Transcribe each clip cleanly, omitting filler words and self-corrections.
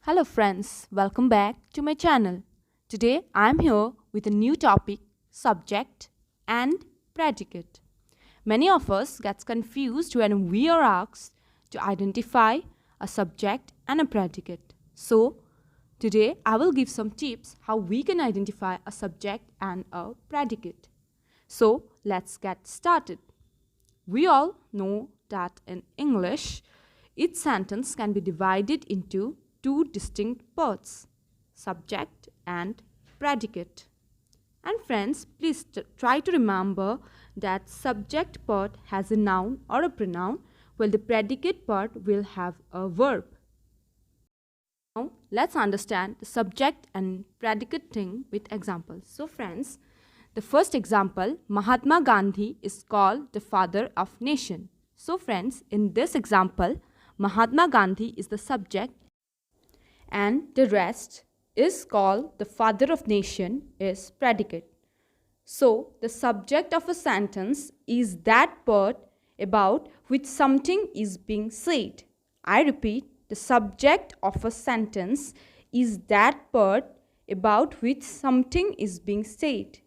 Hello friends, welcome back to my channel. Today I am here with a new topic, subject and predicate. Many of us get confused when we are asked to identify a subject and a predicate. So today I will give some tips how we can identify a subject and a predicate. So let's get started. We all know that in English, each sentence can be divided into two distinct parts, subject and predicate. And friends, please try to remember that subject part has a noun or a pronoun, while the predicate part will have a verb. Now, let's understand the subject and predicate thing with examples. So friends, the first example, Mahatma Gandhi is called the father of nation. So friends, in this example, Mahatma Gandhi is the subject and the rest is called the father of nation is predicate. So the subject of a sentence is that part about which something is being said. I repeat, the subject of a sentence is that part about which something is being said.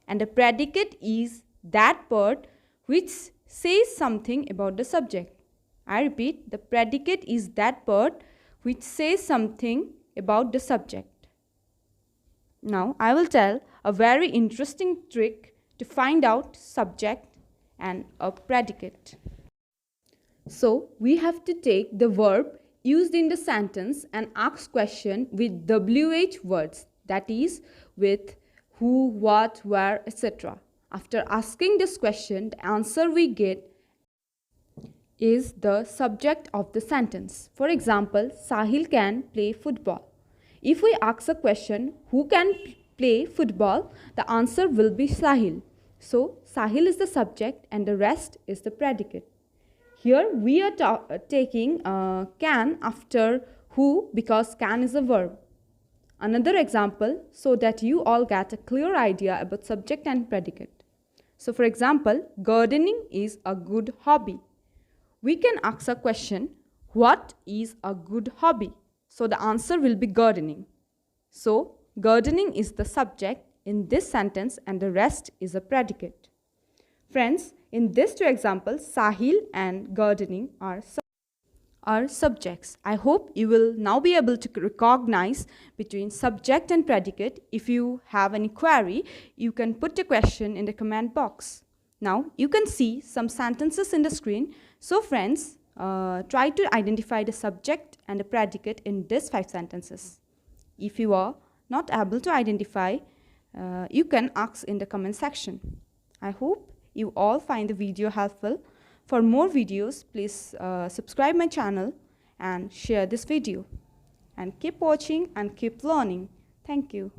And the predicate is that part which says something about the subject. I repeat, the predicate is that part which says something about the subject. Now, I will tell a very interesting trick to find out subject and a predicate. So, we have to take the verb used in the sentence and ask question with WH words, that is with who, what, where, etc. After asking this question, the answer we get is the subject of the sentence. For example, Sahil can play football. If we ask a question, who can play football, the answer will be Sahil. So, Sahil is the subject and the rest is the predicate. Here we are taking can after who because can is a verb. Another example so that you all get a clear idea about subject and predicate. So, for example, gardening is a good hobby. We can ask a question, what is a good hobby? So the answer will be gardening. So gardening is the subject in this sentence and the rest is a predicate. Friends, in these two examples, Sahil and gardening are subjects. I hope you will now be able to recognize between subject and predicate. If you have any query, you can put a question in the comment box. Now, you can see some sentences in the screen. So friends, try to identify the subject and the predicate in these 5 sentences. If you are not able to identify, you can ask in the comment section. I hope you all find the video helpful. For more videos, please subscribe my channel and share this video. And keep watching and keep learning. Thank you.